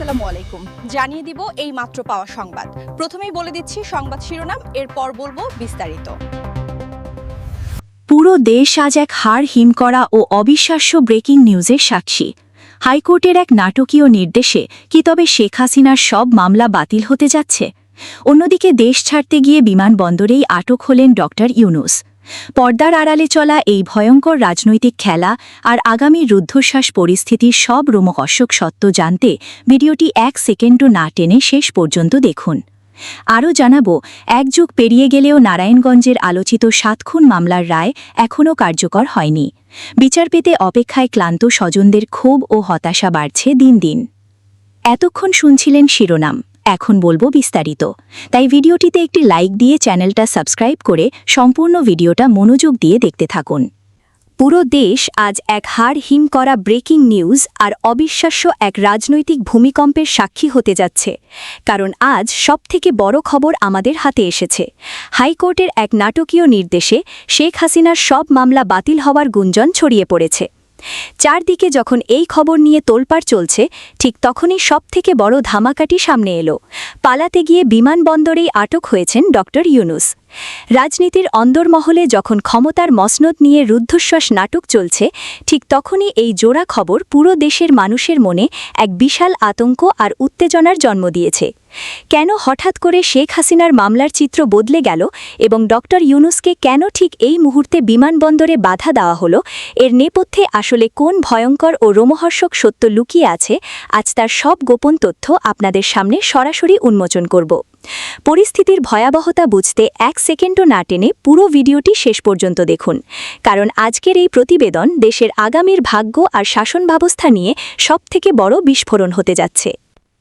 আসসালামু আলাইকুম। জানিয়ে দিব এই মাত্র পাওয়া সংবাদ। প্রথমেই বলে দিচ্ছি সংবাদ শিরোনাম, এরপর বলবো বিস্তারিত। পুরো দেশ আজ এক হাড় হিম করা ও অবিশ্বাস্য ব্রেকিং নিউজের সাক্ষী। হাইকোর্টের এক নাটকীয় নির্দেশে কি তবে শেখ হাসিনার সব মামলা বাতিল হতে যাচ্ছে? অন্যদিকে দেশ ছাড়তে গিয়ে বিমানবন্দরেই আটক হলেন ডক্টর ইউনূস। পর্দার আড়ালে চলা এই ভয়ঙ্কর রাজনৈতিক খেলা আর আগামী রুদ্ধশ্বাস পরিস্থিতির সব রোমহর্ষক সত্য জানতে ভিডিওটি 1 সেকেন্ডও না টেনে শেষ পর্যন্ত দেখুন। আরও জানাবো, এক যুগ পেরিয়ে গেলেও নারায়ণগঞ্জের আলোচিত 7 খুন মামলার রায় এখনও কার্যকর হয়নি। বিচার পেতে অপেক্ষায় ক্লান্ত স্বজনদের ক্ষোভ ও হতাশা বাড়ছে দিন দিন। এতক্ষণ শুনছিলেন শিরোনাম, এখন বলবো বিস্তারিত। তাই ভিডিওটিতে একটি লাইক দিয়ে চ্যানেলটা সাবস্ক্রাইব করে সম্পূর্ণ ভিডিওটা মনোযোগ দিয়ে দেখতে থাকুন। পুরো দেশ আজ এক হাড় হিম করা ব্রেকিং নিউজ আর অবিশ্বাস্য এক রাজনৈতিক ভূমিকম্পের সাক্ষী হতে যাচ্ছে। কারণ আজ সবথেকে বড় খবর আমাদের হাতে এসেছে। হাইকোর্টের এক নাটকীয় নির্দেশে শেখ হাসিনার সব মামলা বাতিল হওয়ার গুঞ্জন ছড়িয়ে পড়েছে। চারদিকে যখন এই খবর নিয়ে তোলপাড় চলছে, ঠিক তখনই সবথেকে বড় ধামাকাটি সামনে এলো। পালাতে গিয়ে বিমানবন্দরেই আটক হয়েছেন ডক্টর ইউনূস। রাজনীতির অন্দরমহলে যখন ক্ষমতার মসনদ নিয়ে রুদ্ধশ্বাস নাটক চলছে, ঠিক তখনই এই জোড়া খবর পুরো দেশের মানুষের মনে এক বিশাল আতঙ্ক আর উত্তেজনার জন্ম দিয়েছে। কেন হঠাৎ করে শেখ হাসিনার মামলার চিত্র বদলে গেল এবং ডক্টর ইউনূসকে কেন ঠিক এই মুহূর্তে বিমানবন্দরে বাধা দেওয়া হলো, এর নেপথ্যে আসলে কোন ভয়ঙ্কর ও রোমহর্ষক সত্য লুকিয়ে আছে, আজ তার সব গোপন তথ্য আপনাদের সামনে সরাসরি উন্মোচন করব। পরিস্থিতির ভয়াবহতা বুঝতে 1 সেকেন্ডও না টেনে পুরো ভিডিওটি শেষ পর্যন্ত দেখুন। কারণ আজকের এই প্রতিবেদন দেশের আগামীর ভাগ্য আর শাসন ব্যবস্থা নিয়ে সবথেকে বড় বিস্ফোরণ হতে যাচ্ছে।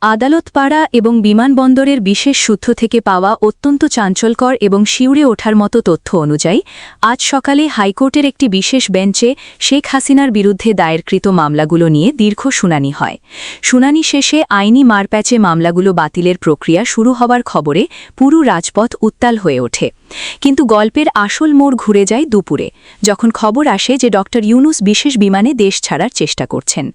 আদালতপাড়া এবং বিমানবন্দরের বিশেষ সূত্র থেকে পাওয়া অত্যন্ত চাঞ্চল্যকর এবং শিউরে ওঠার মতো তথ্য অনুযায়ী আজ সকালে হাইকোর্টের একটি বিশেষ বেঞ্চে শেখ হাসিনার বিরুদ্ধে দায়েরকৃত মামলাগুলো নিয়ে দীর্ঘ শুনানি হয়। শুনানি শেষে আইনি মারপ্যাচে মামলাগুলো বাতিলের প্রক্রিয়া শুরু হবার খবরে পুরো রাজপথ উত্তাল হয়ে ওঠে। কিন্তু গল্পের আসল মোড় ঘুরে যায় দুপুরে, যখন খবর আসে যে ডক্টর ইউনূস বিশেষ বিমানে দেশ ছাড়ার চেষ্টা করছেন।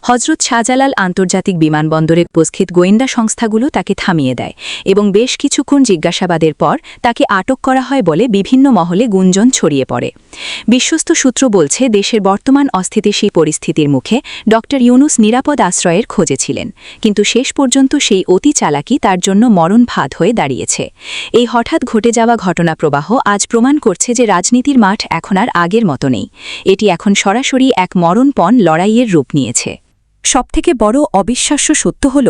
হজরত শাহজালাল আন্তর্জাতিক বিমানবন্দরের উপস্থিত গোয়েন্দা সংস্থাগুলো তাকে থামিয়ে দেয় এবং বেশ কিছুক্ষণ জিজ্ঞাসাবাদের পর তাকে আটক করা হয় বলে বিভিন্ন মহলে গুঞ্জন ছড়িয়ে পড়ে। বিশ্বস্ত সূত্র বলছে, দেশের বর্তমান অস্থিতিশীল পরিস্থিতির মুখে ডক্টর ইউনূস নিরাপদ আশ্রয়ের খোঁজে ছিলেন, কিন্তু শেষ পর্যন্ত সেই অতি চালাকি তার জন্য মরণ ফাঁদ হয়ে দাঁড়িয়েছে। এই হঠাৎ ঘটে যাওয়া ঘটনাপ্রবাহ আজ প্রমাণ করছে যে রাজনীতির মাঠ এখন আর আগের মতো নেই। এটি এখন সরাসরি এক মরণপণ লড়াইয়ের রূপ নিয়েছে। সবথেকে বড় অবিশ্বাস্য সত্য হল,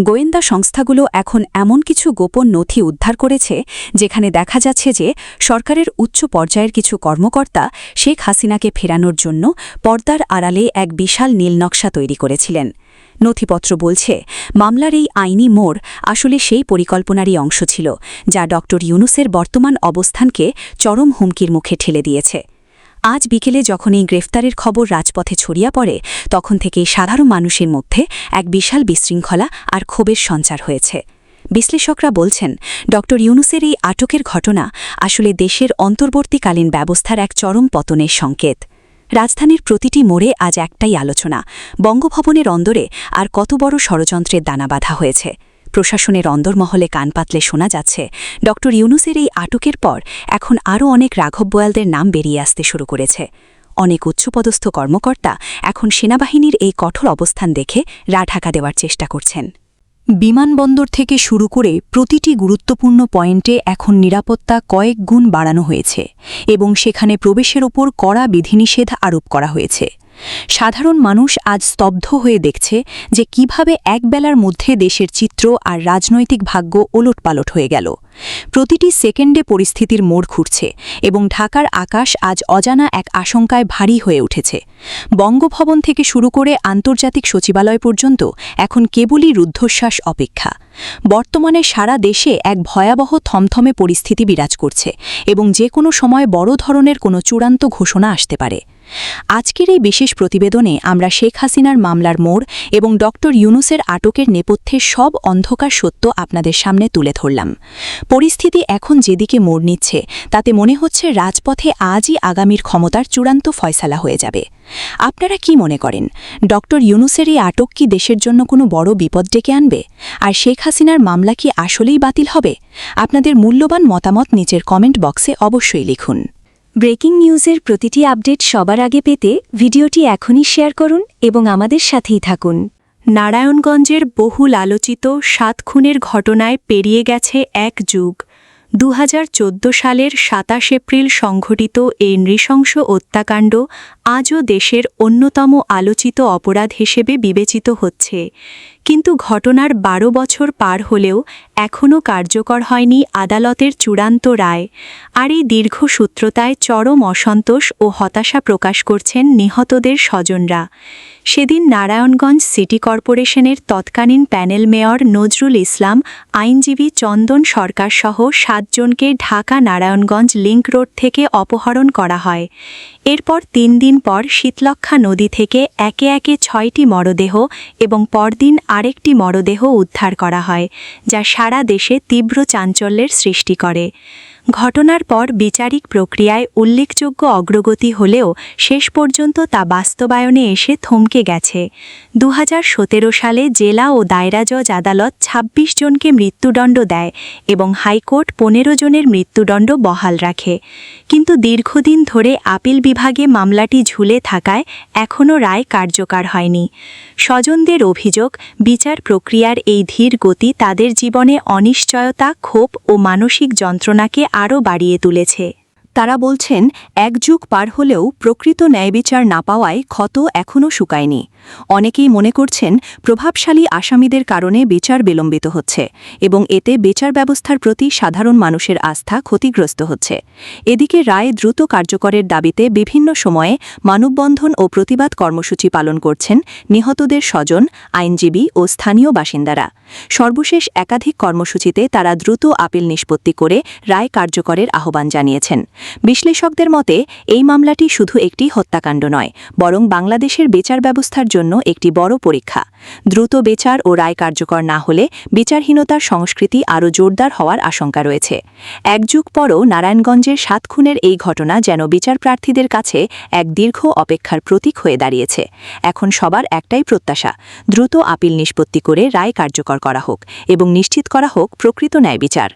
গোয়েন্দা সংস্থাগুলো এখন এমন কিছু গোপন নথি উদ্ধার করেছে যেখানে দেখা যাচ্ছে যে সরকারের উচ্চ পর্যায়ের কিছু কর্মকর্তা শেখ হাসিনাকে ফেরানোর জন্য পর্দার আড়ালে এক বিশাল নীলনকশা তৈরি করেছিলেন। নথিপত্র বলছে, মামলার এই আইনি মোড় আসলে সেই পরিকল্পনারই অংশ ছিল যা ডক্টর ইউনূসের বর্তমান অবস্থানকে চরম হুমকির মুখে ঠেলে দিয়েছে। আজ বিকেলে যখন এই গ্রেফতারের খবর রাজপথে ছড়িয়ে পড়ে, তখন থেকেই সাধারণ মানুষের মধ্যে এক বিশাল বিশৃঙ্খলা আর ক্ষোভের সঞ্চার হয়েছে। বিশ্লেষকরা বলছেন, ডক্টর ইউনূসের এই আটকের ঘটনা আসলে দেশের অন্তর্বর্তীকালীন ব্যবস্থার এক চরম পতনের সংকেত। রাজধানীর প্রতিটি মোড়ে আজ একটাই আলোচনা, বঙ্গভবনের অন্দরে আর কত বড় ষড়যন্ত্রের দানা বাঁধা হয়েছে। প্রশাসনের অন্দরমহলে কান পাতলে শোনা যাচ্ছে, ডক্টর ইউনূসের এই আটকের পর এখন আরও অনেক রাঘব বোয়ালদের নাম বেরিয়ে আসতে শুরু করেছে। অনেক উচ্চপদস্থ কর্মকর্তা এখন সেনাবাহিনীর এই কঠোর অবস্থান দেখে ঢাকা দেওয়ার চেষ্টা করছেন। বিমানবন্দর থেকে শুরু করে প্রতিটি গুরুত্বপূর্ণ পয়েন্টে এখন নিরাপত্তা কয়েক গুণ বাড়ানো হয়েছে এবং সেখানে প্রবেশের ওপর কড়া বিধিনিষেধ আরোপ করা হয়েছে। সাধারণ মানুষ আজ স্তব্ধ হয়ে দেখছে যে কিভাবে একবেলার মধ্যে দেশের চিত্র আর রাজনৈতিক ভাগ্য ওলটপালট হয়ে গেল। প্রতিটি সেকেন্ডে পরিস্থিতির মোড় ঘুরছে এবং ঢাকার আকাশ আজ অজানা এক আশঙ্কায় ভারী হয়ে উঠেছে। বঙ্গভবন থেকে শুরু করে আন্তর্জাতিক সচিবালয় পর্যন্ত এখন কেবলই রুদ্ধশ্বাস অপেক্ষা। বর্তমানে সারা দেশে এক ভয়াবহ থমথমে পরিস্থিতি বিরাজ করছে এবং যে কোনো সময় বড় ধরনের কোনো চূড়ান্ত ঘোষণা আসতে পারে। আজকের এই বিশেষ প্রতিবেদনে আমরা শেখ হাসিনার মামলার মোড় এবং ডক্টর ইউনূসের আটকের নেপথ্যের সব অন্ধকার সত্য আপনাদের সামনে তুলে ধরলাম। পরিস্থিতি এখন যেদিকে মোড় নিচ্ছে তাতে মনে হচ্ছে রাজপথে আজই আগামীর ক্ষমতার চূড়ান্ত ফয়সালা হয়ে যাবে। আপনারা কি মনে করেন, ডক্টর ইউনূসের এই আটক কি দেশের জন্য কোনো বড় বিপদ ডেকে আনবে? আর শেখ হাসিনার মামলা কি আসলেই বাতিল হবে? আপনাদের মূল্যবান মতামত নিচের কমেন্ট বক্সে অবশ্যই লিখুন। ব্রেকিং নিউজের প্রতিটি আপডেট সবার আগে পেতে ভিডিওটি এখনই শেয়ার করুন এবং আমাদের সাথেই থাকুন। নারায়ণগঞ্জের বহুল আলোচিত ৭ খুনের ঘটনায় পেরিয়ে গেছে এক যুগ। ২০১৪ সালের ২৭ এপ্রিল সংঘটিত এই নৃশংস হত্যাকাণ্ড আজও দেশের অন্যতম আলোচিত অপরাধ হিসেবে বিবেচিত হচ্ছে। কিন্তু ঘটনার ১২ বছর পার হলেও এখনও কার্যকর হয়নি আদালতের চূড়ান্ত রায়। আর এই দীর্ঘসূত্রতায় চরম অসন্তোষ ও হতাশা প্রকাশ করছেন নিহতদের স্বজনরা। সেদিন নারায়ণগঞ্জ সিটি কর্পোরেশনের তৎকালীন প্যানেল মেয়র নজরুল ইসলাম, আইনজীবী চন্দন সরকারসহ ৭ জনকে ঢাকা নারায়ণগঞ্জ লিংক রোড থেকে অপহরণ করা হয়। এরপর ৩ দিন পর শীতলক্ষ্যা নদী থেকে একে একে ৬টি মরদেহ এবং পরদিন আরেকটি মরদেহ উদ্ধার করা হয়, যা সারা দেশে তীব্র চাঞ্চল্যের সৃষ্টি করে। ঘটনার পর বিচারিক প্রক্রিয়ায় উল্লেখযোগ্য অগ্রগতি হলেও শেষ পর্যন্ত তা বাস্তবায়নে এসে থমকে গেছে। ২০১৭ সালে জেলা ও দায়রা জজ আদালত ২৬ জনকে মৃত্যুদণ্ড দেয় এবং হাইকোর্ট ১৫ জনের মৃত্যুদণ্ড বহাল রাখে। কিন্তু দীর্ঘদিন ধরে আপিল বিভাগে মামলাটি ঝুলে থাকায় এখনও রায় কার্যকর হয়নি। স্বজনদের অভিযোগ, বিচার প্রক্রিয়ার এই ধীর গতি তাদের জীবনে অনিশ্চয়তা, ক্ষোভ ও মানসিক যন্ত্রণাকে আরও বাড়িয়ে তুলেছে। তারা বলছেন, এক যুগ পার হলেও প্রকৃত ন্যায়বিচার না পাওয়ায় ক্ষত এখনও শুকায়নি। অনেকেই মনে করছেন প্রভাবশালী আসামিদের কারণে বিচার বিলম্বিত হচ্ছে এবং এতে বিচার ব্যবস্থার প্রতি সাধারণ মানুষের আস্থা ক্ষতিগ্রস্ত হচ্ছে। এদিকে রায় দ্রুত কার্যকরের দাবিতে বিভিন্ন সময়ে মানববন্ধন ও প্রতিবাদ কর্মসূচি পালন করছেন নিহতদের স্বজন, আইনজীবী ও স্থানীয় বাসিন্দারা। সর্বশেষ একাধিক কর্মসূচিতে তারা দ্রুত আপিল নিষ্পত্তি করে রায় কার্যকরের আহ্বান জানিয়েছেন। বিশ্লেষকদের মতে এই মামলাটি শুধু একটি হত্যাকাণ্ড নয়, বরং বাংলাদেশের বিচার ব্যবস্থার জন্য একটি বড় পরীক্ষা। দ্রুত বিচার ও রায় কার্যকর না হলে বিচারহীনতার সংস্কৃতি আরও জোরদার হওয়ার আশঙ্কা রয়েছে। এক যুগ পরও নারায়ণগঞ্জের ৭ খুনের এই ঘটনা যেন বিচারপ্রার্থীদের কাছে এক দীর্ঘ অপেক্ষার প্রতীক হয়ে দাঁড়িয়েছে। এখন সবার একটাই প্রত্যাশা, দ্রুত আপিল নিষ্পত্তি করে রায় কার্যকর করা হোক এবং নিশ্চিত করা হোক প্রকৃত ন্যায় বিচার।